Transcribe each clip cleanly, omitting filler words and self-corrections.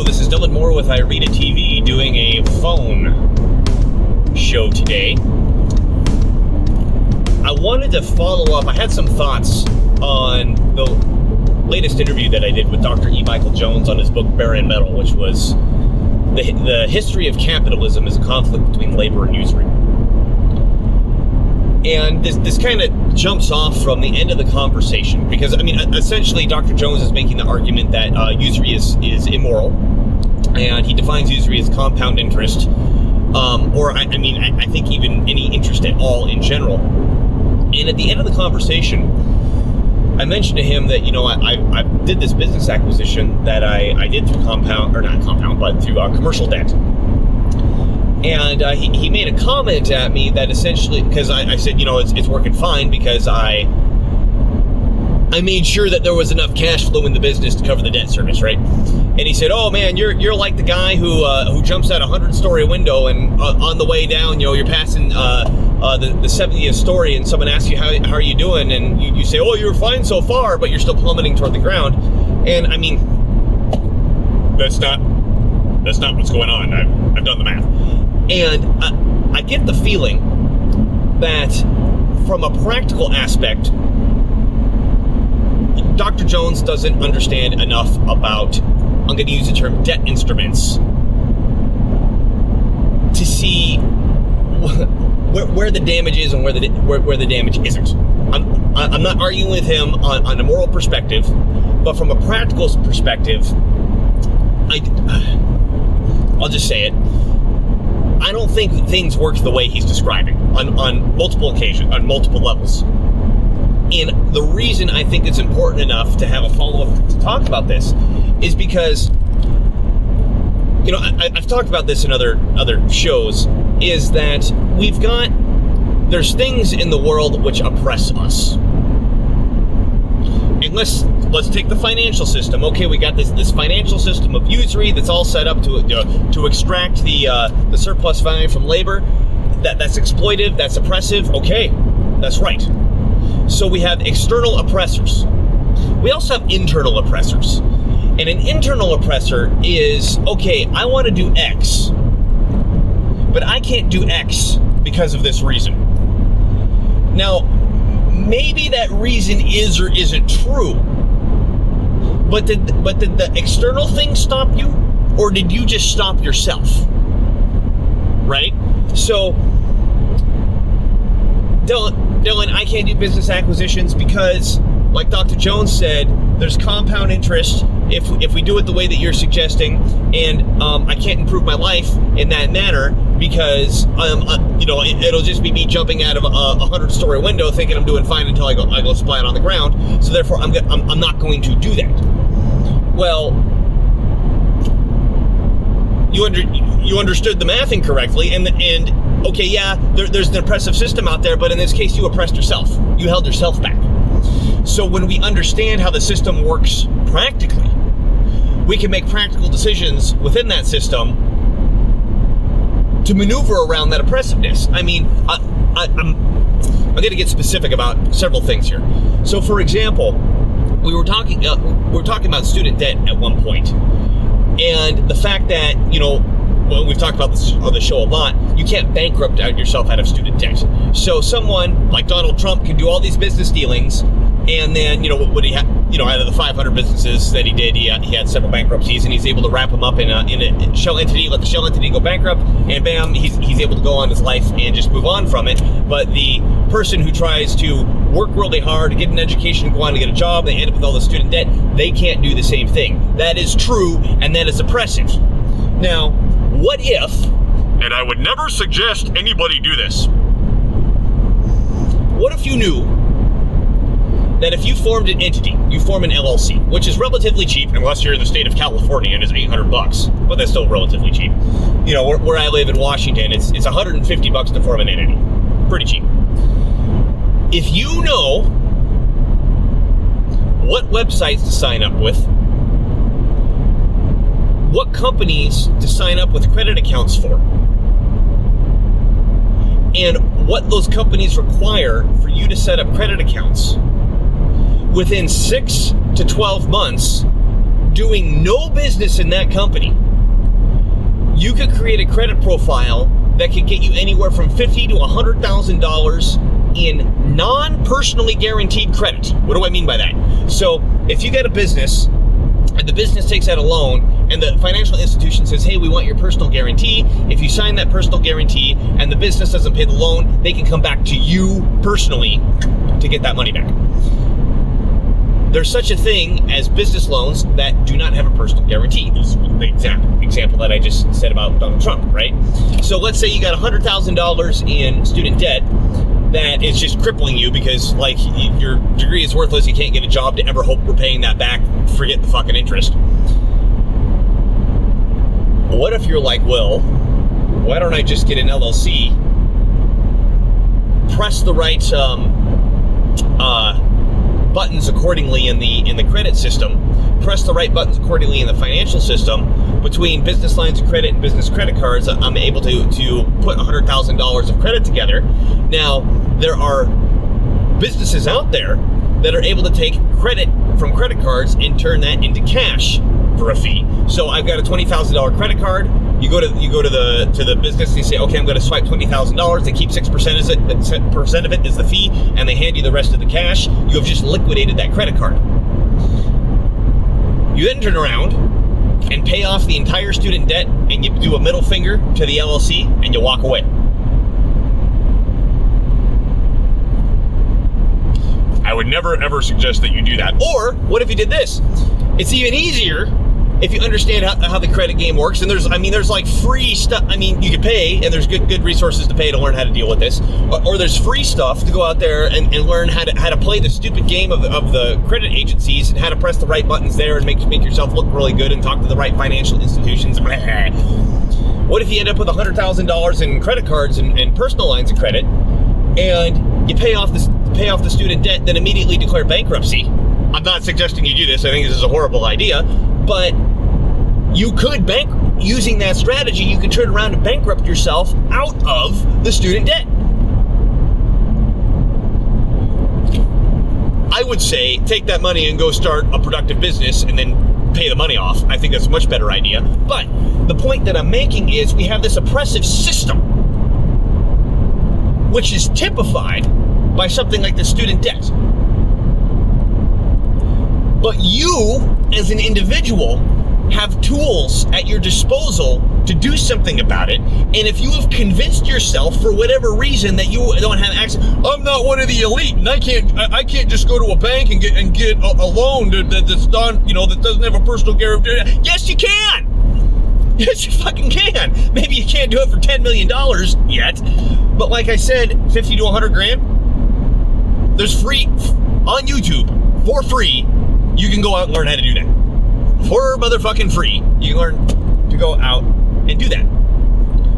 this is Dylan Moore with Irita TV doing a phone show today. I wanted to follow up. I had some thoughts on the latest interview that I did with Dr. E. Michael Jones on his book Baron Metal, which was the history of capitalism as a conflict between labor and usury. And this kind of jumps off from the end of the conversation because, I mean, essentially Dr. Jones is making the argument that usury is immoral, and he defines usury as compound interest, I think even any interest at all in general. And at the end of the conversation, I mentioned to him that, I did this business acquisition that I did through through commercial debt. And he made a comment at me that essentially, because I said, it's working fine because I made sure that there was enough cash flow in the business to cover the debt service, right? And he said, "Oh man, you're like the guy who jumps out a 100-story window, and on the way down, you're passing the 70th story, and someone asks you how are you doing, and you say, oh, you're fine so far, but you're still plummeting toward the ground." And I mean, that's not what's going on. I've done the math. And I get the feeling that from a practical aspect, Dr. Jones doesn't understand enough about, I'm going to use the term, debt instruments to see where the damage is and where the damage isn't. I'm not arguing with him on a moral perspective, but from a practical perspective, I'll just say it. I don't think things work the way he's describing on multiple occasions, on multiple levels. And the reason I think it's important enough to have a follow-up to talk about this is because, I've talked about this in other shows, is that there's things in the world which oppress us. And let's take the financial system. Okay, we got this financial system of usury that's all set up to extract the surplus value from labor. That's exploitive, that's oppressive. Okay, that's right. So we have external oppressors. We also have internal oppressors. And an internal oppressor is, okay, I want to do X, but I can't do X because of this reason. Now, maybe that reason is or isn't true, but did the external thing stop you, or did you just stop yourself? Right? So, Dylan, I can't do business acquisitions because, like Dr. Jones said, there's compound interest if we do it the way that you're suggesting, and I can't improve my life in that manner because it'll just be me jumping out of a 100-story window thinking I'm doing fine until I go splat on the ground. So therefore, I'm not going to do that. Well, you understood the math incorrectly, and okay, yeah, there's an oppressive system out there, but in this case, you oppressed yourself. You held yourself back. So when we understand how the system works practically, we can make practical decisions within that system to maneuver around that oppressiveness. I mean, I'm going to get specific about several things here. So, for example, we were talking about student debt at one point, and the fact that we've talked about this on the show a lot. You can't bankrupt yourself out of student debt. So someone like Donald Trump can do all these business dealings, and then what he had, out of the 500 businesses that he did, he had several bankruptcies, and he's able to wrap them up in a shell entity, let the shell entity go bankrupt, and bam, he's able to go on his life and just move on from it. But the person who tries to work really hard to get an education, go on to get a job, they end up with all the student debt. They can't do the same thing. That is true, and that is oppressive. Now, what if, and I would never suggest anybody do this, what if you knew that if you formed an entity, you form an LLC, which is relatively cheap, unless you're in the state of California and it's $800, but that's still relatively cheap. Where I live in Washington, it's $150 to form an entity. Pretty cheap. If you know what websites to sign up with, what companies to sign up with credit accounts for, and what those companies require for you to set up credit accounts, within 6 to 12 months, doing no business in that company, you could create a credit profile that could get you anywhere from $50,000 to $100,000 in non-personally guaranteed credit. What do I mean by that? So if you get a business and the business takes out a loan and the financial institution says, hey, we want your personal guarantee. If you sign that personal guarantee and the business doesn't pay the loan, they can come back to you personally to get that money back. There's such a thing as business loans that do not have a personal guarantee. This is the example that I just said about Donald Trump, right? So let's say you got $100,000 in student debt that is just crippling you because, like, your degree is worthless, you can't get a job to ever hope we're paying that back, forget the fucking interest. What if you're like, well, why don't I just get an LLC, press the right buttons accordingly in the credit system, press the right buttons accordingly in the financial system. Between business lines of credit and business credit cards, I'm able to put $100,000 of credit together. Now, there are businesses out there that are able to take credit from credit cards and turn that into cash for a fee. So I've got a $20,000 credit card. You go to the business and you say, okay, I'm going to swipe $20,000. They keep 6% of it is the fee, and they hand you the rest of the cash. You have just liquidated that credit card. You then turn around and pay off the entire student debt, and you do a middle finger to the LLC, and you walk away. I would never ever suggest that you do that. Or what if you did this? It's even easier if you understand how the credit game works. And there's like free stuff. I mean, you can pay, and there's good resources to pay to learn how to deal with this. Or there's free stuff to go out there and learn how to play the stupid game of the credit agencies and how to press the right buttons there and make yourself look really good and talk to the right financial institutions. What if you end up with $100,000 in credit cards and personal lines of credit, and you pay off the student debt, then immediately declare bankruptcy? I'm not suggesting you do this. I think this is a horrible idea, but you could using that strategy, you could turn around and bankrupt yourself out of the student debt. I would say take that money and go start a productive business and then pay the money off. I think that's a much better idea. But the point that I'm making is we have this oppressive system, which is typified by something like the student debt. But you, as an individual, have tools at your disposal to do something about it. And if you have convinced yourself for whatever reason that you don't have access, I'm not one of the elite, and I can't just go to a bank and get a loan that's done, that doesn't have a personal guarantee. Yes, you can. Yes, you fucking can. Maybe you can't do it for $10 million yet, but like I said, 50 to 100 grand. There's free on YouTube for free. You can go out and learn how to do that. For motherfucking free, you can learn to go out and do that.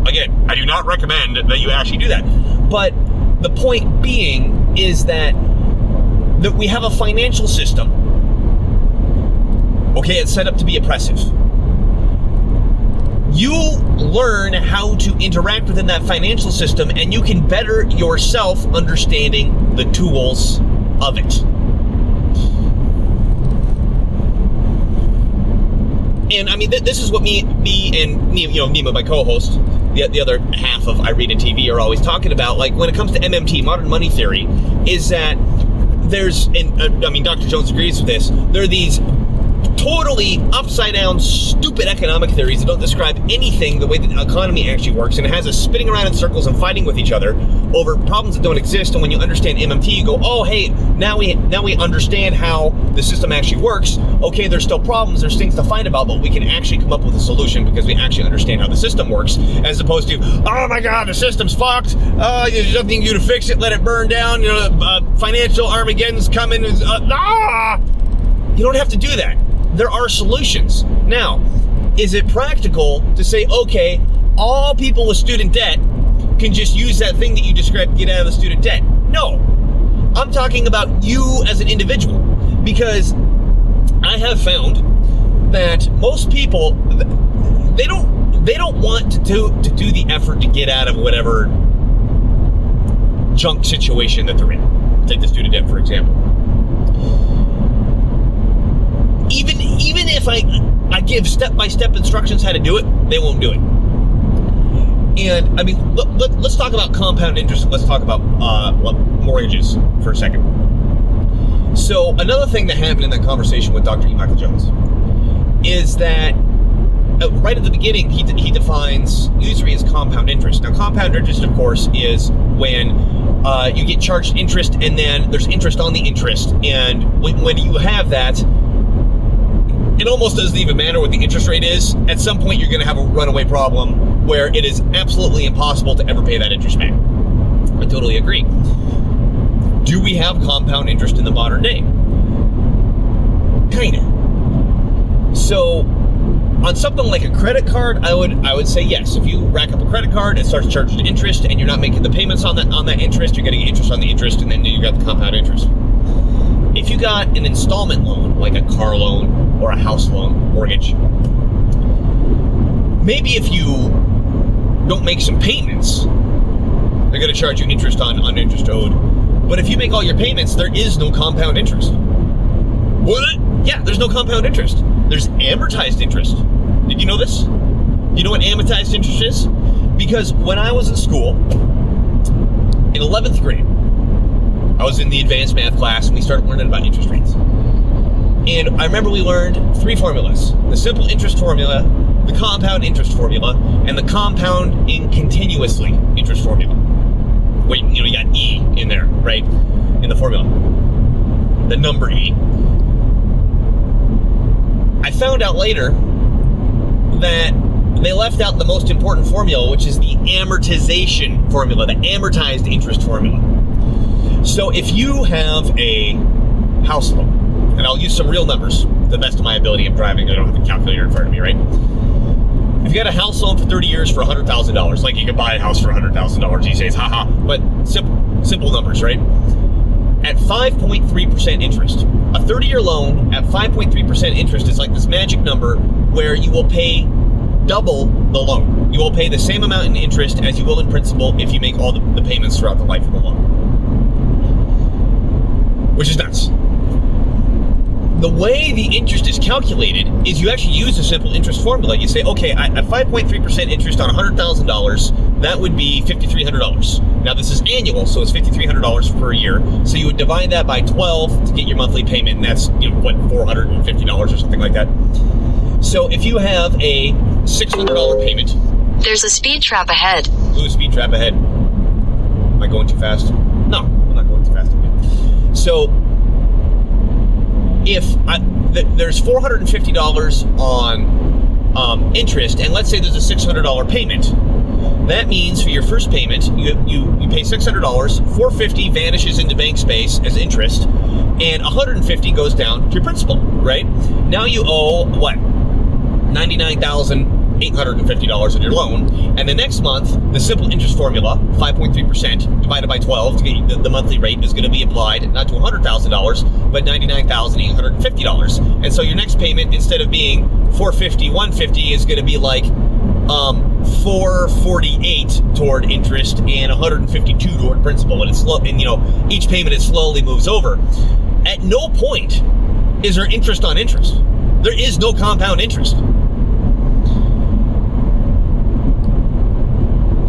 Again, I do not recommend that you actually do that. But the point being is that we have a financial system, okay, it's set up to be oppressive. You learn how to interact within that financial system, and you can better yourself understanding the tools of it. And I mean, this is what me and Nima, my co-host, the other half of I Read and TV, are always talking about. Like, when it comes to MMT, modern money theory, is that there's, and Dr. Jones agrees with this, there are these totally upside down, stupid economic theories that don't describe anything the way the economy actually works, and it has us spinning around in circles and fighting with each other over problems that don't exist. And when you understand MMT, you go, oh, hey, now we understand how the system actually works. Okay, there's still problems, there's things to fight about, but we can actually come up with a solution because we actually understand how the system works, as opposed to, oh my God, the system's fucked. There's nothing you do to fix it. Let it burn down. Financial Armageddon's coming. You don't have to do that. There are solutions. Now, is it practical to say, okay, all people with student debt can just use that thing that you described to get out of the student debt? No. I'm talking about you as an individual, because I have found that most people, they don't want to do the effort to get out of whatever junk situation that they're in. Take the student debt, for example. Even if I give step-by-step instructions how to do it, they won't do it. And I mean, let's talk about compound interest. Let's talk about mortgages for a second. So another thing that happened in that conversation with Dr. E. Michael Jones is that right at the beginning, he defines usury as compound interest. Now, compound interest, of course, is when you get charged interest and then there's interest on the interest. And when you have that, it almost doesn't even matter what the interest rate is. At some point, you're going to have a runaway problem where it is absolutely impossible to ever pay that interest back. I totally agree. Do we have compound interest in the modern day? Kinda. So, on something like a credit card, I would say yes. If you rack up a credit card, it starts charging interest, and you're not making the payments on that interest. You're getting interest on the interest, and then you got the compound interest. If you got an installment loan, like a car loan or a house loan, mortgage, maybe if you don't make some payments, they're going to charge you interest on interest owed. But if you make all your payments, there is no compound interest. What? Yeah, there's no compound interest. There's amortized interest. Did you know this? You know what amortized interest is? Because when I was in school, in 11th grade, I was in the advanced math class and we started learning about interest rates. And I remember we learned 3 formulas: the simple interest formula, the compound interest formula, and the compounding continuously interest formula. Wait, you got E in there, right? In the formula. The number E. I found out later that they left out the most important formula, which is the amortization formula, the amortized interest formula. So if you have a house loan, and I'll use some real numbers to the best of my ability. I'm driving, I don't have a calculator in front of me, right? If you got a house loan for 30 years for $100,000, like you could buy a house for $100,000 these days, haha, but simple numbers, right? At 5.3% interest. A 30-year loan at 5.3% interest is like this magic number where you will pay double the loan. You will pay the same amount in interest as you will in principal if you make all the payments throughout the life of the loan. Which is nuts. The way the interest is calculated is you actually use a simple interest formula. You say, okay, at 5.3% interest on $100,000, that would be $5,300. Now this is annual, so it's $5,300 per year. So you would divide that by 12 to get your monthly payment, and that's $450 or something like that. So if you have a $600 payment, there's a speed trap ahead. Ooh, a speed trap ahead. Am I going too fast? No, I'm not going too fast. So if there's $450 on interest, and let's say there's a $600 payment, that means for your first payment, you pay $600, $450 vanishes into bank space as interest, and $150 goes down to your principal, right? Now you owe, what, $99,850 on your loan, and the next month, the simple interest formula, 5.3% divided by 12 to get the monthly rate is going to be applied not to $100,000, but $99,850. And so your next payment, instead of being $450, $150, is going to be like $448 toward interest and $152 toward principal. And it's slow, and each payment it slowly moves over. At no point is there interest on interest. There is no compound interest.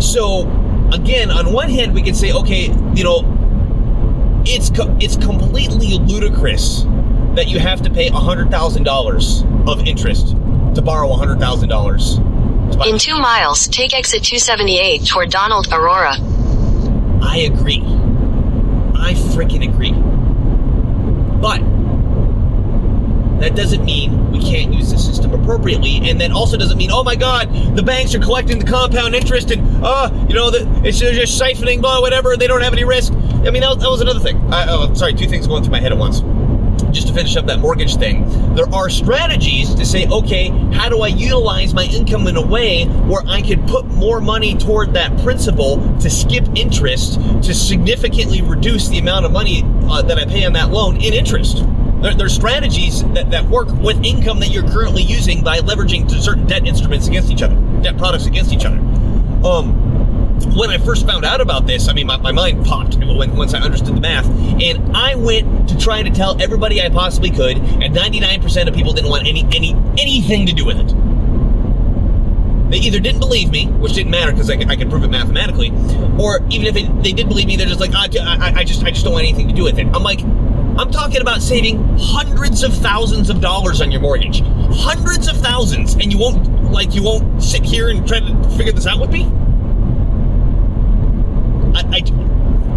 So, again, on one hand, we can say, okay, it's completely ludicrous that you have to pay $100,000 of interest to borrow $100,000. In 2 miles, take exit 278 toward Donald, Aurora. I agree. I freaking agree. But that doesn't mean we can't use the system appropriately, and that also doesn't mean, oh my God, the banks are collecting the compound interest, and it's just siphoning, blah, whatever. They don't have any risk. I mean, that was another thing. Sorry, 2 things going through my head at once. Just to finish up that mortgage thing, there are strategies to say, okay, how do I utilize my income in a way where I could put more money toward that principal to skip interest to significantly reduce the amount of money that I pay on that loan in interest. There's strategies that work with income that you're currently using by leveraging certain debt instruments against each other, debt products against each other. when I first found out about this, I mean, my mind popped once I understood the math, and I went to try to tell everybody I possibly could, and 99% of people didn't want anything to do with it. They either didn't believe me, which didn't matter because I could prove it mathematically, or even if they did believe me, they're just like, I just don't want anything to do with it. I'm like, I'm talking about saving hundreds of thousands of dollars on your mortgage, hundreds of thousands, and you won't sit here and try to figure this out with me.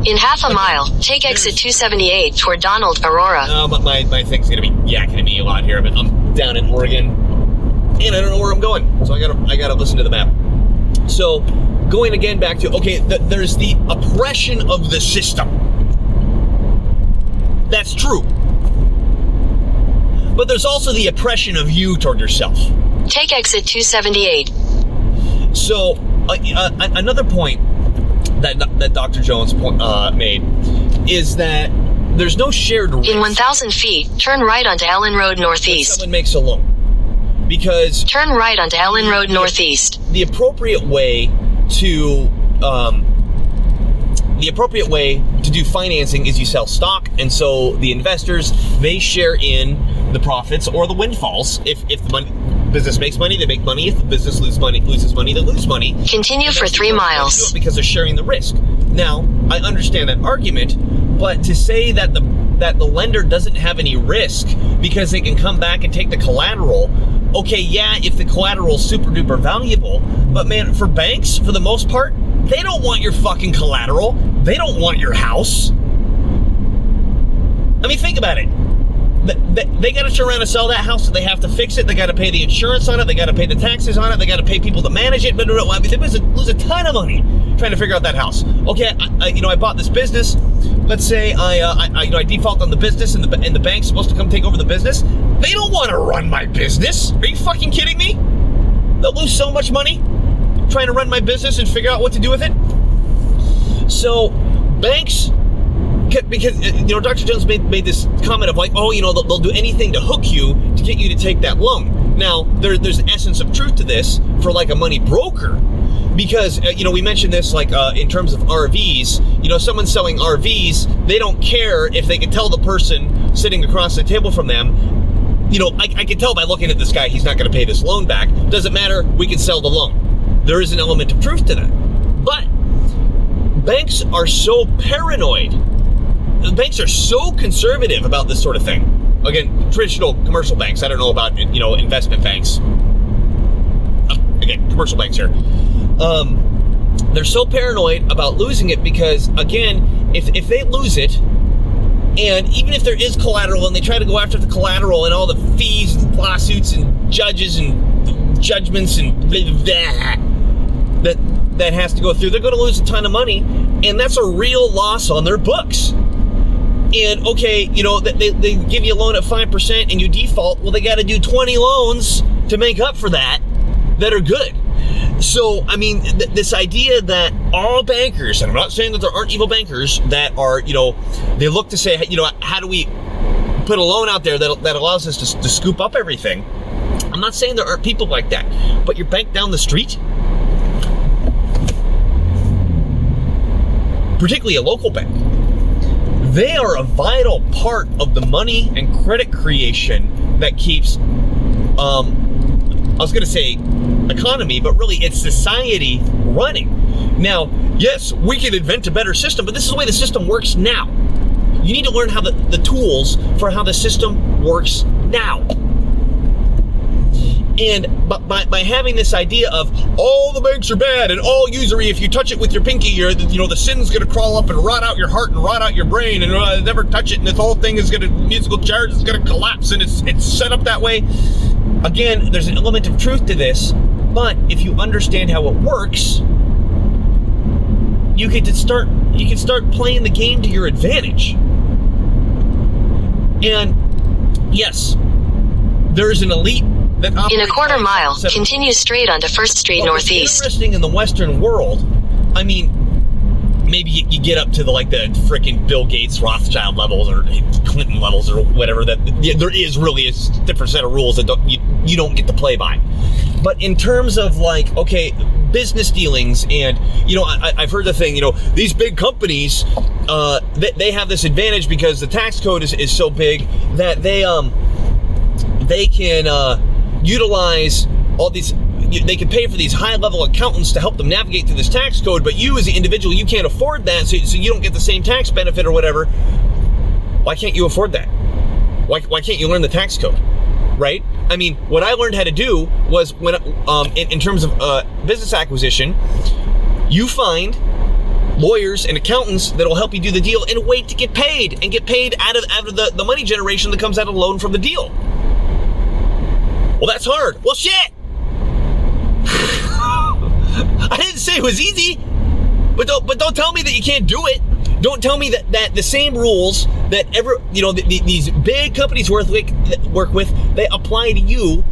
In half a mile, take exit 278 toward Donald Aurora. But my thing's gonna be yakking at me a lot here, but I'm down in Oregon, and I don't know where I'm going, so I gotta listen to the map. So, going again back to, okay, there's the oppression of the system. That's true. But there's also the oppression of you toward yourself. Take exit 278. So, another point that Dr. Jones made is that there's no shared risk. In 1,000 feet, turn right onto Allen Road Northeast. Someone makes a loan. Because turn right onto Allen Road Northeast. The appropriate way to do financing is you sell stock, and so the investors, they share in the profits or the windfalls. If the business makes money, they make money. If the business loses money, they lose money. Continue for 3 miles. Because they're sharing the risk. Now, I understand that argument, but to say that the lender doesn't have any risk because they can come back and take the collateral, okay, yeah, if the collateral is super duper valuable, but man, for banks, for the most part, they don't want your fucking collateral. They don't want your house. I mean, think about it. They got to turn around and sell that house, so they have to fix it. They got to pay the insurance on it. They got to pay the taxes on it. They got to pay people to manage it. But no, I mean, they lose a ton of money trying to figure out that house. Okay, I bought this business. Let's say I default on the business, and the bank's supposed to come take over the business. They don't want to run my business. Are you fucking kidding me? They'll lose so much money trying to run my business and figure out what to do with it. So banks, because Dr. Jones made this comment of like, oh, they'll do anything to hook you to get you to take that loan. Now there's an essence of truth to this for like a money broker, because we mentioned this like in terms of RVs. Someone selling RVs, they don't care if they can tell the person sitting across the table from them, I can tell by looking at this guy he's not going to pay this loan back. Doesn't matter, we can sell the loan. There is an element of truth to that. But banks are so paranoid. Banks are so conservative about this sort of thing. Again, traditional commercial banks. I don't know about, investment banks. Again, commercial banks here. They're so paranoid about losing it because, again, if they lose it, and even if there is collateral and they try to go after the collateral and all the fees and lawsuits and judges and judgments and that has to go through, they're going to lose a ton of money, and that's a real loss on their books. And okay, they give you a loan at 5% and you default. Well, they got to do 20 loans to make up for that are good. So, I mean, this idea that all bankers, and I'm not saying that there aren't evil bankers that are, they look to say, how do we put a loan out there that allows us to scoop up everything? I'm not saying there aren't people like that, but your bank down the street, particularly a local bank, they are a vital part of the money and credit creation that keeps, I was going to say economy, but really it's society running. Now, yes, we can invent a better system, but this is the way the system works now. You need to learn how the tools for how the system works now. And by having this idea of all the banks are bad and all usury, if you touch it with your pinky, the sin's going to crawl up and rot out your heart and rot out your brain, and never touch it, and this whole thing is going to, musical charge is going to collapse, and it's set up that way. Again, there's an element of truth to this, but if you understand how it works, you can start playing the game to your advantage. And yes, there is an elite that operates in a quarter mile, continue straight onto 1st Street Northeast. What's interesting in the Western world, I mean, maybe you get up to the freaking Bill Gates, Rothschild levels, or Clinton levels, or whatever. That there is really a different set of rules that you don't get to play by. But in terms of business dealings. And, I've heard the thing, these big companies, they have this advantage because the tax code is so big that they can utilize all these. They can pay for these high-level accountants to help them navigate through this tax code, but you as an individual, you can't afford that, so you don't get the same tax benefit or whatever. Why can't you afford that? Why can't you learn the tax code, right? I mean, what I learned how to do was when, in terms of business acquisition, you find lawyers and accountants that will help you do the deal and wait to get paid, and get paid out of the money generation that comes out of the loan from the deal. Well, that's hard. Well, shit! I didn't say it was easy, but don't tell me that you can't do it. Don't tell me that the same rules that these big companies work with, they apply to you.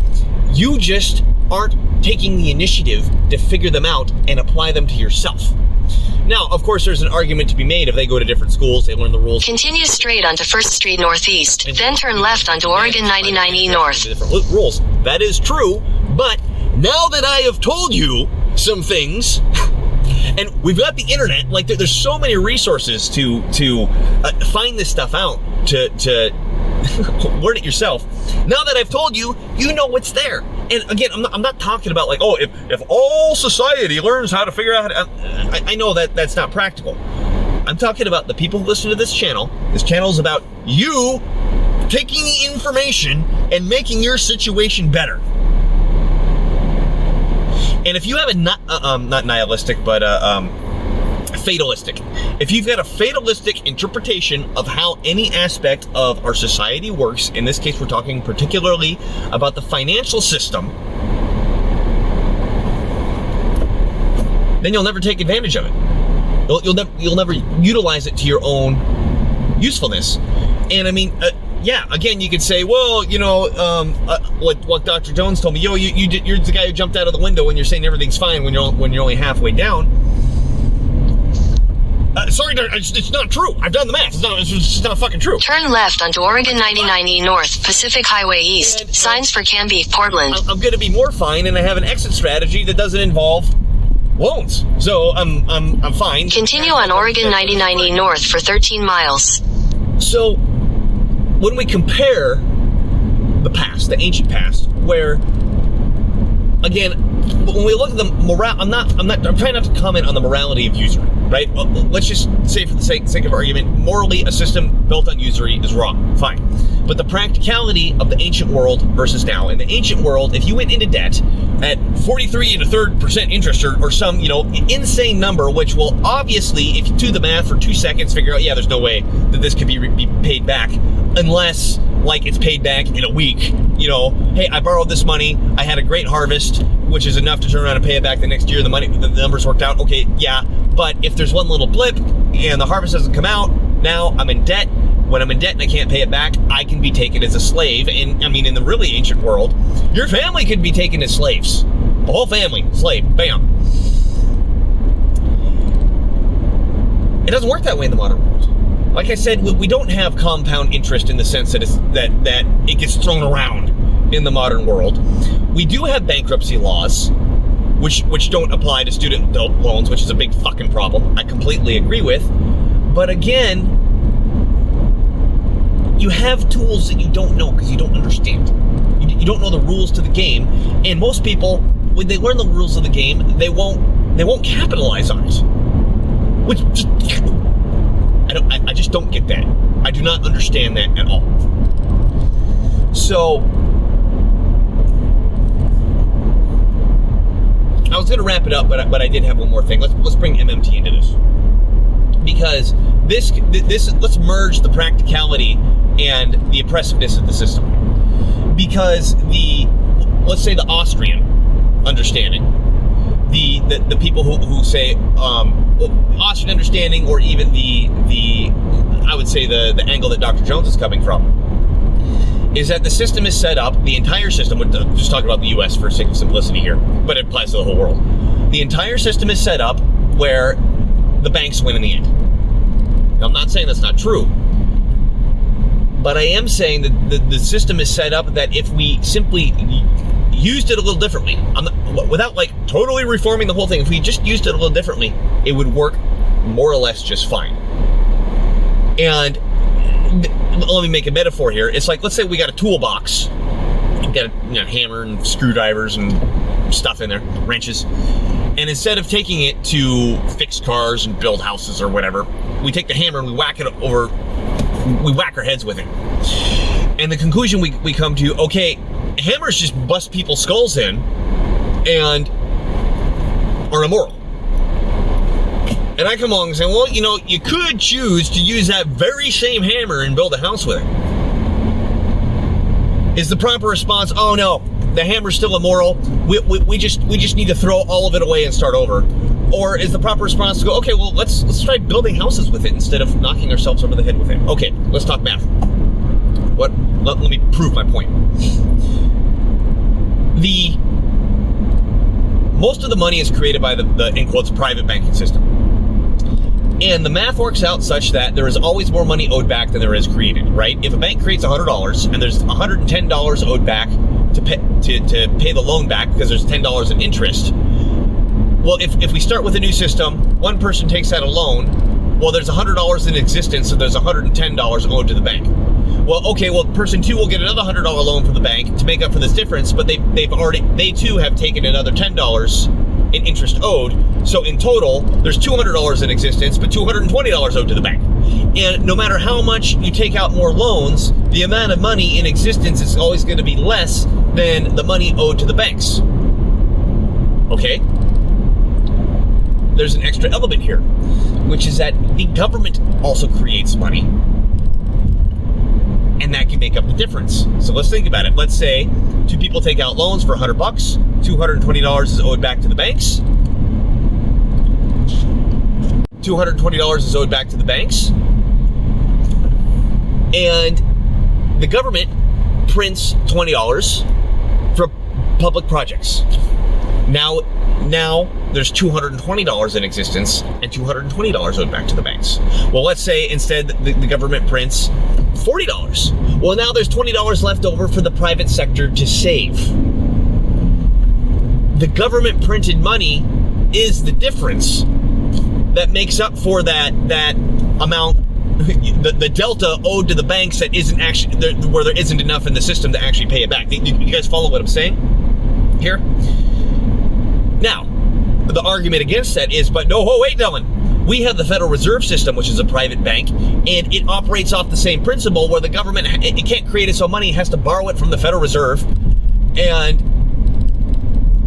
You just aren't taking the initiative to figure them out and apply them to yourself. Now, of course, there's an argument to be made if they go to different schools, they learn the rules. Continue straight onto 1st Street Northeast, then turn left onto Oregon 99E North. Different rules. That is true, but now that I have told you some things, and we've got the internet, like there's so many resources to find this stuff out, to learn it yourself. Now that I've told you, you know what's there. And again, I'm not talking about like, if all society learns how to figure out how to, I know that that's not practical. I'm talking about the people who listen to this channel. This channel is about you taking the information and making your situation better. And if you have a not nihilistic, but fatalistic, if you've got a fatalistic interpretation of how any aspect of our society works, in this case we're talking particularly about the financial system, then you'll never take advantage of it. You'll never utilize it to your own usefulness. And I mean, again, you could say, well, what Dr. Jones told me, you're the guy who jumped out of the window when you're saying everything's fine when you're only halfway down. Sorry, it's not true. I've done the math. It's just not fucking true. Turn left onto Oregon 99E North, Pacific Highway East. Signs for Canby, Portland. I'm going to be more fine, and I have an exit strategy that doesn't involve loans. So I'm fine. Continue on Oregon 99E North for 13 miles. So when we compare the past, the ancient past, where, again, when we look at the I'm trying not to comment on the morality of usury, right? Let's just say, for the sake of argument, morally, a system built on usury is wrong. Fine. But the practicality of the ancient world versus now. In the ancient world, if you went into debt at 43 1/3% interest or some, insane number, which will obviously, if you do the math for 2 seconds, figure out, there's no way that this could be paid back unless, like, it's paid back in a week. Hey, I borrowed this money, I had a great harvest, which is enough to turn around and pay it back the next year. The numbers worked out. Okay, yeah. But if there's one little blip and the harvest doesn't come out, now I'm in debt. When I'm in debt and I can't pay it back, I can be taken as a slave. And I mean, in the really ancient world, your family could be taken as slaves. The whole family, slave, bam. It doesn't work that way in the modern world. Like I said, we don't have compound interest in the sense that it gets thrown around in the modern world. We do have bankruptcy laws, which don't apply to student loans, which is a big fucking problem. I completely agree with. But again, you have tools that you don't know because you don't understand. You don't know the rules to the game, and most people, when they learn the rules of the game, they won't capitalize on it. Which I just don't get that. I do not understand that at all. So I was going to wrap it up, but I did have one more thing. Let's bring MMT into this, because this let's merge the practicality and the oppressiveness of the system. Because let's say the Austrian understanding, the people who say Austrian understanding, or even the I would say the angle that Dr. Jones is coming from, is that the system is set up, the entire system, we're just talking about the US for sake of simplicity here, but it applies to the whole world. The entire system is set up where the banks win in the end. Now, I'm not saying that's not true, but I am saying that the system is set up that if we simply used it a little differently, without like totally reforming the whole thing, if we just used it a little differently, it would work more or less just fine. And let me make a metaphor here. It's like, let's say we got a toolbox. We've got a hammer and screwdrivers and stuff in there, wrenches. And instead of taking it to fix cars and build houses or whatever, we take the hammer and we whack our heads with it. And the conclusion we come to, okay, hammers just bust people's skulls in and are immoral. And I come along and say, well, you could choose to use that very same hammer and build a house with it. Is the proper response, oh no, the hammer's still immoral, we just need to throw all of it away and start over? Or is the proper response to go, okay, well, let's try building houses with it instead of knocking ourselves over the head with it? Okay, let's talk math. Let me prove my point. Most of the money is created by the in quotes, private banking system. And the math works out such that there is always more money owed back than there is created, right? If a bank creates $100 and there's $110 owed back to pay the loan back because there's $10 in interest, well, if we start with a new system, one person takes out a loan, well, there's $100 in existence, so there's $110 owed to the bank. Well, okay, well, person two will get another $100 loan from the bank to make up for this difference, but they too have taken another $10 in interest owed. So in total, there's $200 in existence, but $220 owed to the bank. And no matter how much you take out more loans, the amount of money in existence is always going to be less than the money owed to the banks. Okay? There's an extra element here, which is that the government also creates money, and that can make up the difference. So let's think about it. Let's say two people take out loans for $100. $220 is owed back to the banks. $220 is owed back to the banks. And the government prints $20 for public projects. Now there's $220 in existence and $220 owed back to the banks. Well, let's say instead the government prints $40. Well, now there's $20 left over for the private sector to save. The government printed money is the difference that makes up for that amount, the delta owed to the banks that isn't actually where there isn't enough in the system to actually pay it back. You guys follow what I'm saying here? Now, the argument against that is, wait, Dylan, we have the Federal Reserve System, which is a private bank, and it operates off the same principle where the government, it can't create its own money, it has to borrow it from the Federal Reserve. And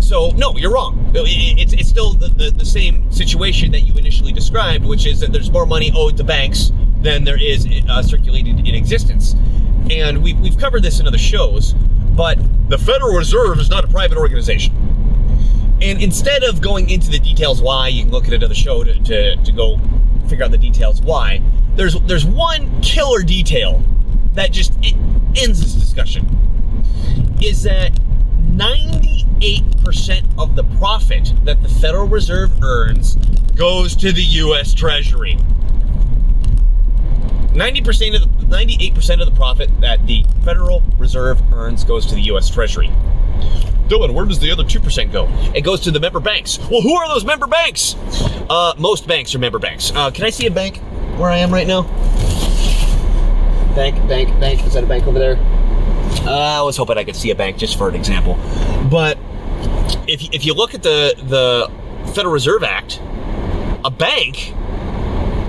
so, no, you're wrong. It's still the same situation that you initially described, which is that there's more money owed to banks than there is circulated in existence. And we've covered this in other shows, but the Federal Reserve is not a private organization. And instead of going into the details why, you can look at another show to go figure out the details why. There's one killer detail that just ends this discussion. Is that 98% of the profit that the Federal Reserve earns goes to the U.S. Treasury. 98% of the profit that the Federal Reserve earns goes to the U.S. Treasury. Dylan, where does the other 2% go? It goes to the member banks. Well, who are those member banks? Most banks are member banks. Can I see a bank where I am right now? Bank. Is that a bank over there? I was hoping I could see a bank just for an example. But if you look at the Federal Reserve Act, a bank,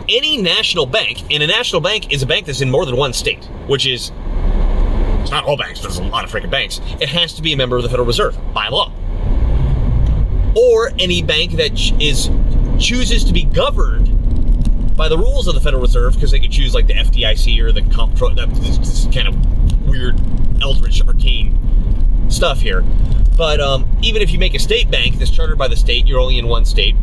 any national bank, and a national bank is a bank that's in more than one state, which is, it's not all banks, there's a lot of freaking banks. It has to be a member of the Federal Reserve by law. Or any bank that chooses to be governed by the rules of the Federal Reserve, because they could choose like the FDIC or the comptroller. This kind of weird, eldritch, arcane stuff here. But even if you make a state bank that's chartered by the state, you're only in one state,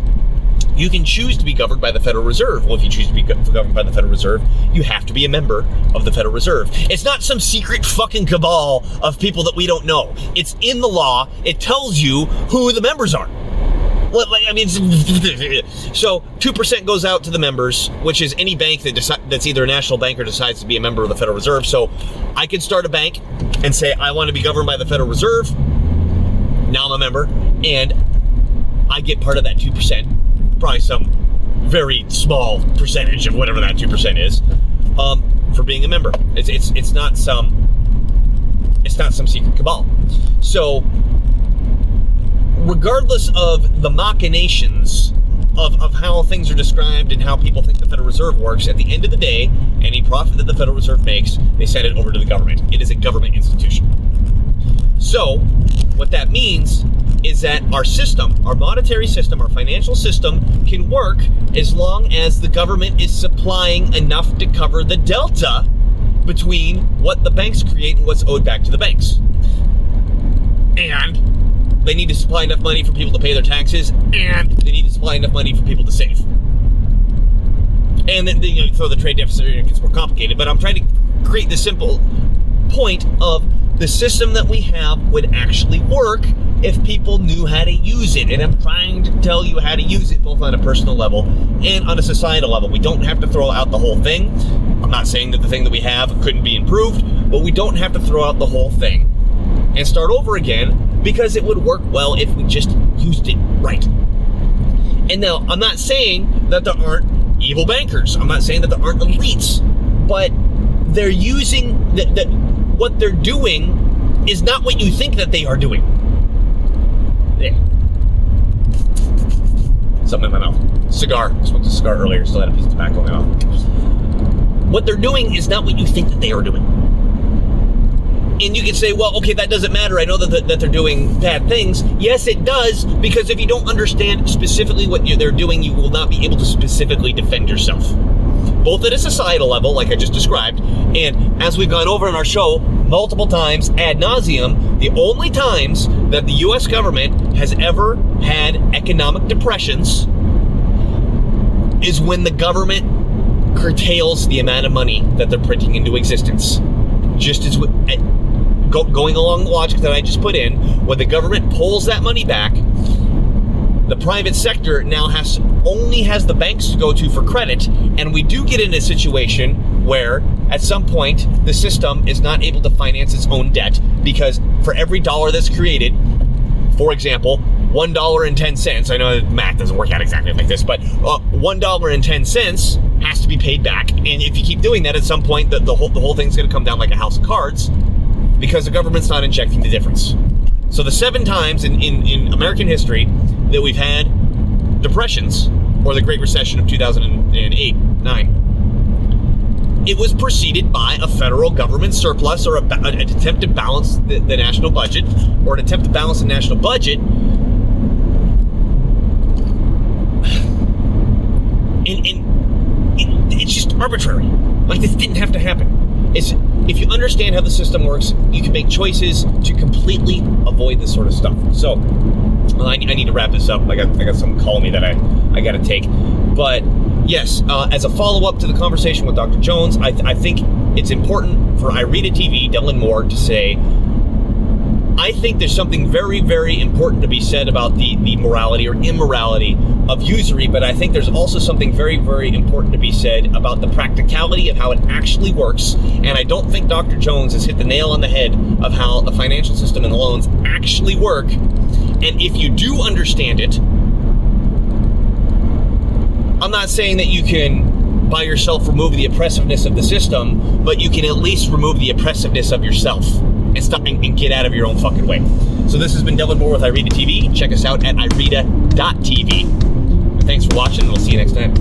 you can choose to be governed by the Federal Reserve. Well, if you choose to be governed by the Federal Reserve, you have to be a member of the Federal Reserve. It's not some secret fucking cabal of people that we don't know. It's in the law. It tells you who the members are. I mean, so 2% goes out to the members, which is any bank that's either a national bank or decides to be a member of the Federal Reserve. So I could start a bank and say, I want to be governed by the Federal Reserve. now I'm a member, and I get part of that 2%, probably some very small percentage of whatever that 2% is, for being a member. It's not some secret cabal. So regardless of the machinations of how things are described and how people think the Federal Reserve works, at the end of the day, any profit that the Federal Reserve makes, they send it over to the government. It is a government institution. So what that means is that our system, our monetary system, our financial system can work as long as the government is supplying enough to cover the delta between what the banks create and what's owed back to the banks. And they need to supply enough money for people to pay their taxes, and they need to supply enough money for people to save. And then you throw the trade deficit in, it gets more complicated, but I'm trying to create the simple point of the system that we have would actually work if people knew how to use it. And I'm trying to tell you how to use it both on a personal level and on a societal level. We don't have to throw out the whole thing. I'm not saying that the thing that we have couldn't be improved, but we don't have to throw out the whole thing and start over again, because it would work well if we just used it right. And now, I'm not saying that there aren't evil bankers. I'm not saying that there aren't elites, but they're using that what they're doing is not what you think that they are doing. Yeah. Something in my mouth. Cigar. I smoked a cigar earlier, still had a piece of tobacco in my mouth. What they're doing is not what you think that they are doing. And you can say, well, okay, that doesn't matter. I know that they're doing bad things. Yes, it does, because if you don't understand specifically what they're doing, you will not be able to specifically defend yourself. Both at a societal level, like I just described, and as we've gone over in our show multiple times ad nauseum, the only times that the U.S. government has ever had economic depressions is when the government curtails the amount of money that they're printing into existence. Just as going along the logic that I just put in, when the government pulls that money back, the private sector now only has the banks to go to for credit, and we do get in a situation where at some point the system is not able to finance its own debt, because for every dollar that's created, for example, $1.10, I know math doesn't work out exactly like this, but $1.10 has to be paid back. And if you keep doing that, at some point the whole thing's going to come down like a house of cards, because the government's not injecting the difference. So the 7 times in American history that we've had depressions, or the Great Recession of 2008-9, it was preceded by a federal government surplus, or an attempt to balance the national budget, or an attempt to balance the national budget. It's just arbitrary. Like, this didn't have to happen. If you understand how the system works, you can make choices to completely avoid this sort of stuff. So, I need to wrap this up. I got someone calling me that I got to take. But yes, as a follow-up to the conversation with Dr. Jones, I think it's important for IRETA TV, Dylan Moore, to say, I think there's something very, very important to be said about the morality or immorality of usury, but I think there's also something very, very important to be said about the practicality of how it actually works. And I don't think Dr. Jones has hit the nail on the head of how the financial system and the loans actually work. And if you do understand it, I'm not saying that you can by yourself remove the oppressiveness of the system, but you can at least remove the oppressiveness of yourself and stop and get out of your own fucking way. So this has been Dylan Moore with IRETA TV. Check us out at ireta.tv. And thanks for watching, and we'll see you next time.